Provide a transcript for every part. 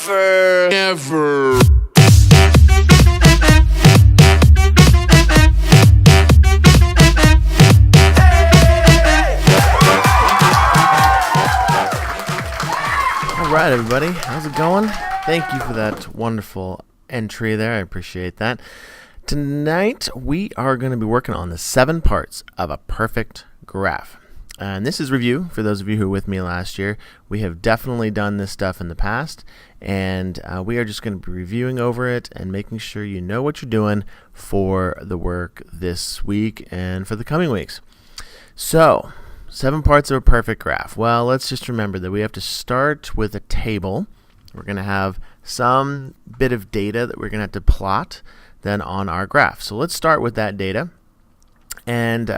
Never. Never. All right, everybody, how's it going? Thank you for that wonderful entry there. I appreciate that. Tonight, we are going to be working on the 7 parts of a perfect graph. And this is review for those of you who were with me last year. We have definitely done this stuff in the past, and we are just going to be reviewing over it and making sure you know what you're doing for the work this week and for the coming weeks. So, 7 parts of a perfect graph. Well, let's just remember that we have to start with a table. We're going to have some bit of data that we're going to have to plot then on our graph. So let's start with that data. And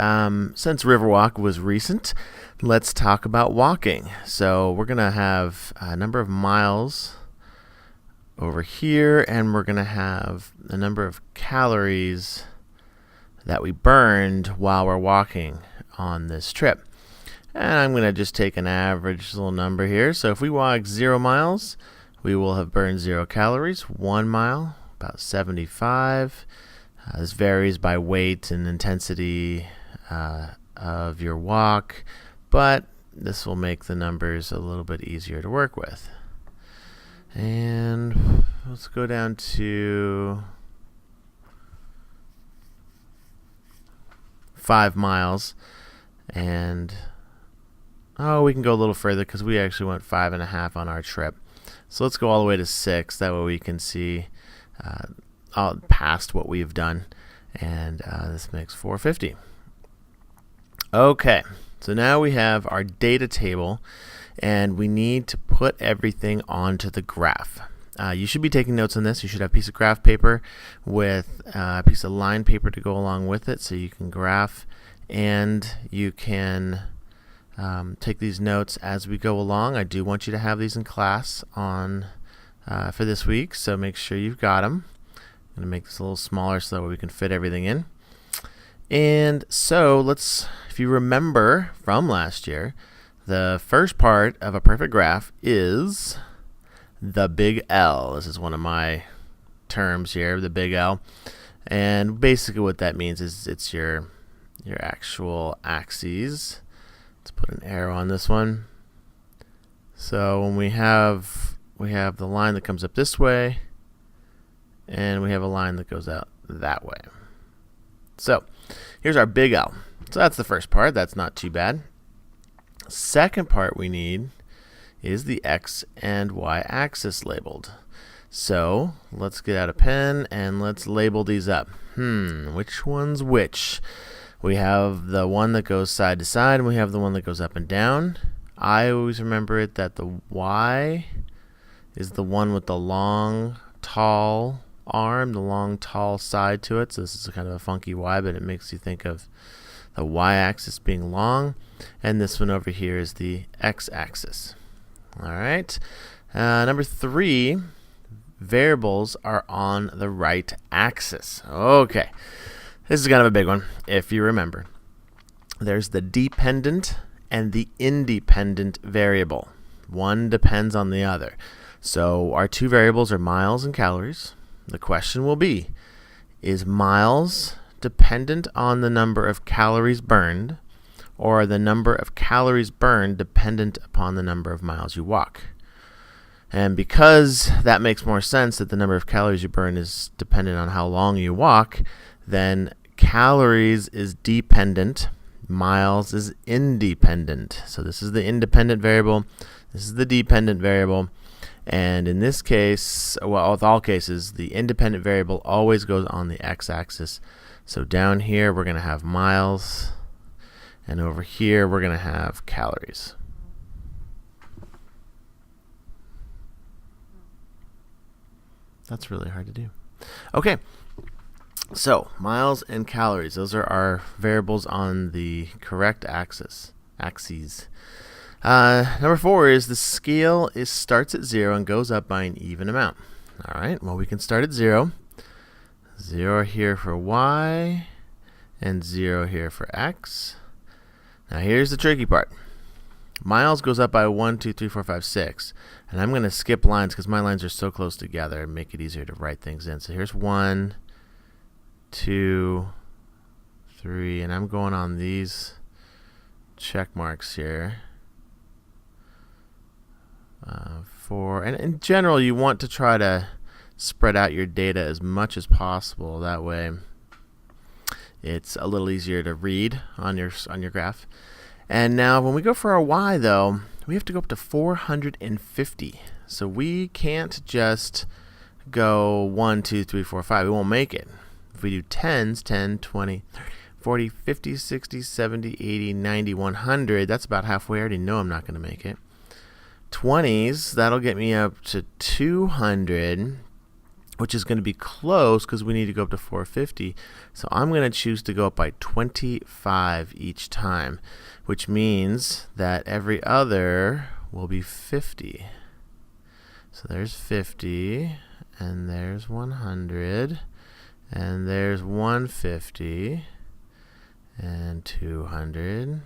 since Riverwalk was recent, let's talk about walking. So we're going to have a number of miles over here, and we're going to have a number of calories that we burned while we're walking on this trip. And I'm going to just take an average little number here. So if we walk 0 miles, we will have burned 0 calories. 1 mile, about 75. This varies by weight and intensity of your walk, but this will make the numbers a little bit easier to work with. And let's go down to 5 miles. And we can go a little further because we actually went 5.5 on our trip. So let's go all the way to 6. That way we can see past what we've done. And this makes 450. Okay, so now we have our data table, and we need to put everything onto the graph. You should be taking notes on this. You should have a piece of graph paper with a piece of line paper to go along with it, so you can graph and you can take these notes as we go along. I do want you to have these in class on for this week, so make sure you've got them. I'm going to make this a little smaller so that we can fit everything in. And so if you remember from last year, the first part of a perfect graph is the big L. This is one of my terms here, the big L. And basically what that means is it's your actual axes. Let's put an arrow on this one. So when we have the line that comes up this way, and we have a line that goes out that way. So here's our big L. So that's the first part. That's not too bad. Second part we need is the X and Y axis labeled. So let's get out a pen and let's label these up. Which one's which? We have the one that goes side to side, and we have the one that goes up and down. I always remember it that the Y is the one with the long, tall arm, the long, tall side to it. So this is kind of a funky Y, but it makes you think of the Y-axis being long. And this one over here is the X-axis. All right. Number 3, variables are on the right axis. Okay. This is kind of a big one, if you remember. There's the dependent and the independent variable. One depends on the other. So our 2 variables are miles and calories. The question will be, is miles dependent on the number of calories burned, or are the number of calories burned dependent upon the number of miles you walk? And because that makes more sense that the number of calories you burn is dependent on how long you walk, then calories is dependent, miles is independent. So this is the independent variable, this is the dependent variable. And in this case, well, with all cases, the independent variable always goes on the x-axis. So down here, we're going to have miles, and over here, we're going to have calories. That's really hard to do. Okay, so miles and calories, those are our variables on the correct axes. Number 4 is the scale starts at 0 and goes up by an even amount. All right, well, we can start at 0. 0 here for y, and 0 here for x. Now here's the tricky part. Miles goes up by 1, 2, 3, 4, 5, 6. And I'm going to skip lines because my lines are so close together and make it easier to write things in. So here's 1, 2, 3. And I'm going on these check marks here. 4. And in general, you want to try to spread out your data as much as possible. That way it's a little easier to read on your graph. And now when we go for our y, though, we have to go up to 450. So we can't just go 1, 2, 3, 4, 5. We won't make it. If we do 10s, 10, 20, 30, 40, 50, 60, 70, 80, 90, 100, that's about halfway. I already know I'm not going to make it. 20s, that'll get me up to 200, which is going to be close because we need to go up to 450. So I'm going to choose to go up by 25 each time, which means that every other will be 50. So there's 50, and there's 100, and there's 150, and 200,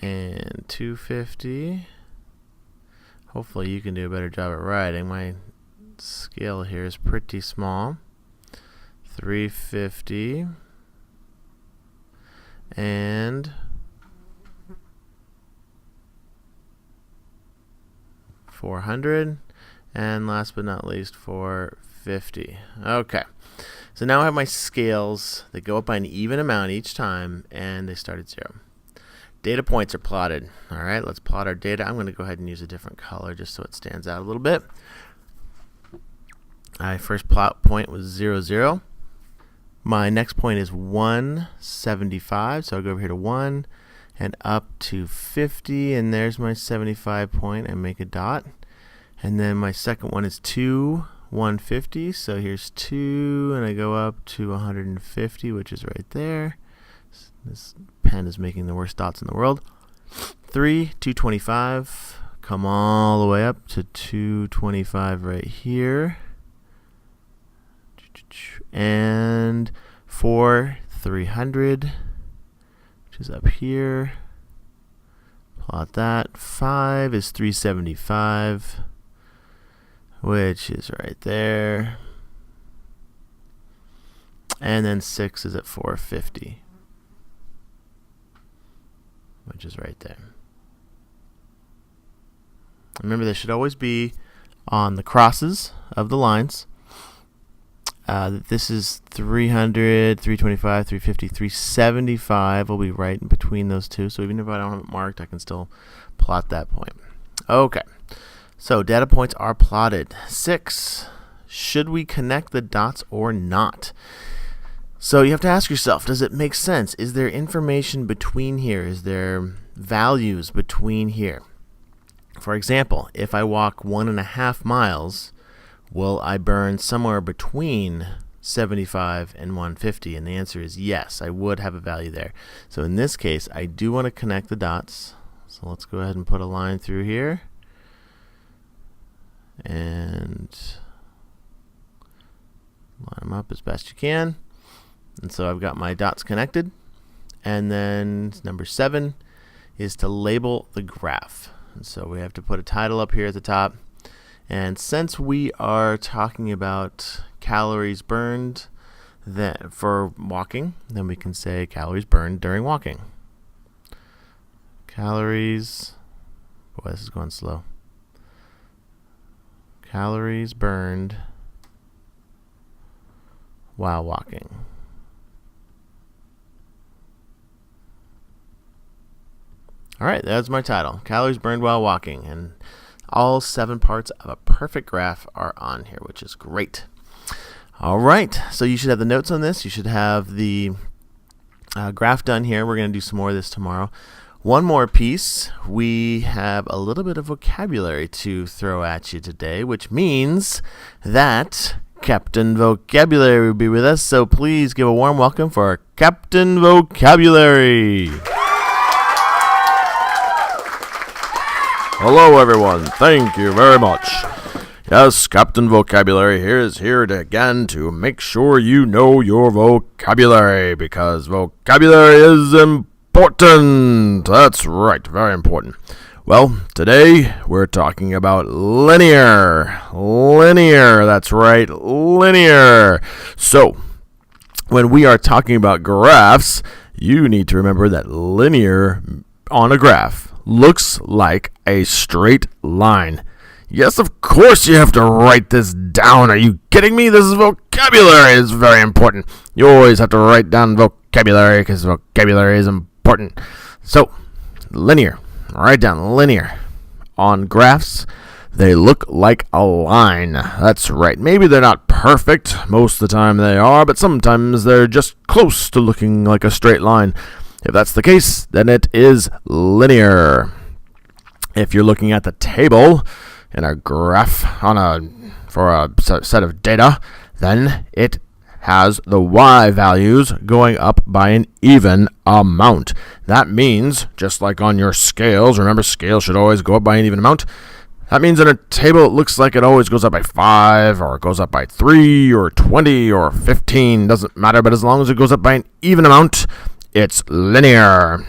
and 250. Hopefully you can do a better job at writing. My scale here is pretty small. 350 and 400, and last but not least 450. Okay, so now I have my scales. They go up by an even amount each time, and they start at 0. Data points are plotted. All right, let's plot our data. I'm going to go ahead and use a different color just so it stands out a little bit. My first plot point was 0, 0. My next point is 175, so I'll go over here to 1 and up to 50, and there's my 75 point, and make a dot. And then my second one is 2, 150, so here's 2, and I go up to 150, which is right there. This pen is making the worst dots in the world. 3, 225, come all the way up to 225 right here. And 4, 300, which is up here. Plot that. 5 is 375, which is right there. And then 6 is at 450, which is right there. Remember, they should always be on the crosses of the lines. This is 300, 325, 350, 375 will be right in between those two. So even if I don't have it marked, I can still plot that point. Okay, so data points are plotted. 6, should we connect the dots or not? So you have to ask yourself, does it make sense? Is there information between here? Is there values between here? For example, if I walk 1.5 miles, will I burn somewhere between 75 and 150? And the answer is yes, I would have a value there. So in this case, I do want to connect the dots. So let's go ahead and put a line through here. And line them up as best you can. And so I've got my dots connected. And then number 7 is to label the graph. And so we have to put a title up here at the top. And since we are talking about calories burned for walking, then we can say calories burned during walking. Calories, boy, this is going slow. Calories burned while walking. All right, that's my title, calories burned while walking. And all 7 parts of a perfect graph are on here, which is great. All right, so you should have the notes on this. You should have the graph done here. We're going to do some more of this tomorrow. One more piece. We have a little bit of vocabulary to throw at you today, which means that Captain Vocabulary will be with us. So please give a warm welcome for Captain Vocabulary. Hello, everyone. Thank you very much. Yes, Captain Vocabulary here is here again to make sure you know your vocabulary, because vocabulary is important. important. That's right, very important. Well, today we're talking about linear. Linear, that's right, linear. So, when we are talking about graphs, you need to remember that linear on a graph looks like a straight line. Yes, of course you have to write this down. Are you kidding me? This is vocabulary. It's very important. You always have to write down vocabulary because vocabulary is important. So, linear. Write down linear. On graphs, they look like a line. That's right. Maybe they're not perfect. Most of the time they are, but sometimes they're just close to looking like a straight line. If that's the case, then it is linear. If you're looking at the table in a graph for a set of data, then it has the y values going up by an even amount. That means, just like on your scales, remember scales should always go up by an even amount. That means in a table it looks like it always goes up by 5, or it goes up by 3, or 20, or 15. Doesn't matter, but as long as it goes up by an even amount, it's linear.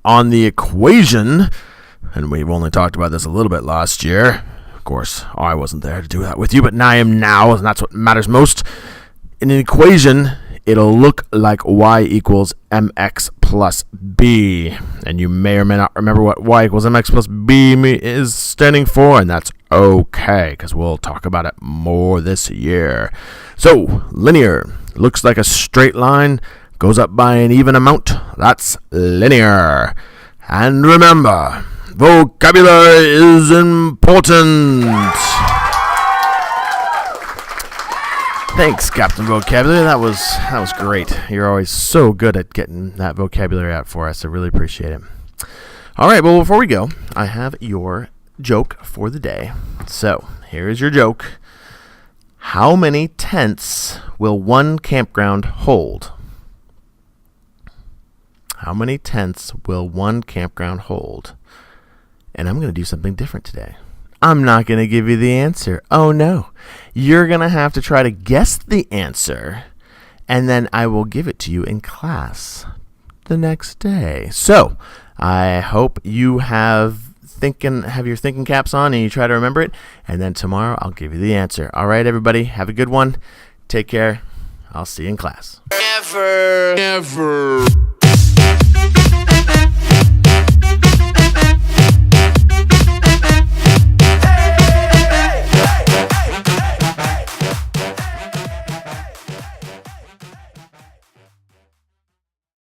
On the equation, and we've only talked about this a little bit last year. Of course, I wasn't there to do that with you, but I am now, and that's what matters most. In an equation, it'll look like y equals mx plus b. And you may or may not remember what y equals mx plus b is standing for, and that's okay, because we'll talk about it more this year. So, linear looks like a straight line, goes up by an even amount. That's linear. And remember, vocabulary is important. Thanks, Captain Vocabulary. That was great. You're always so good at getting that vocabulary out for us. I really appreciate it. All right, well, before we go, I have your joke for the day. So, here is your joke. How many tents will one campground hold? How many tents will one campground hold? And I'm going to do something different today. I'm not going to give you the answer. Oh, no. You're going to have to try to guess the answer, and then I will give it to you in class the next day. So, I hope you have your thinking caps on and you try to remember it, and then tomorrow I'll give you the answer. All right, everybody, have a good one. Take care. I'll see you in class. Never.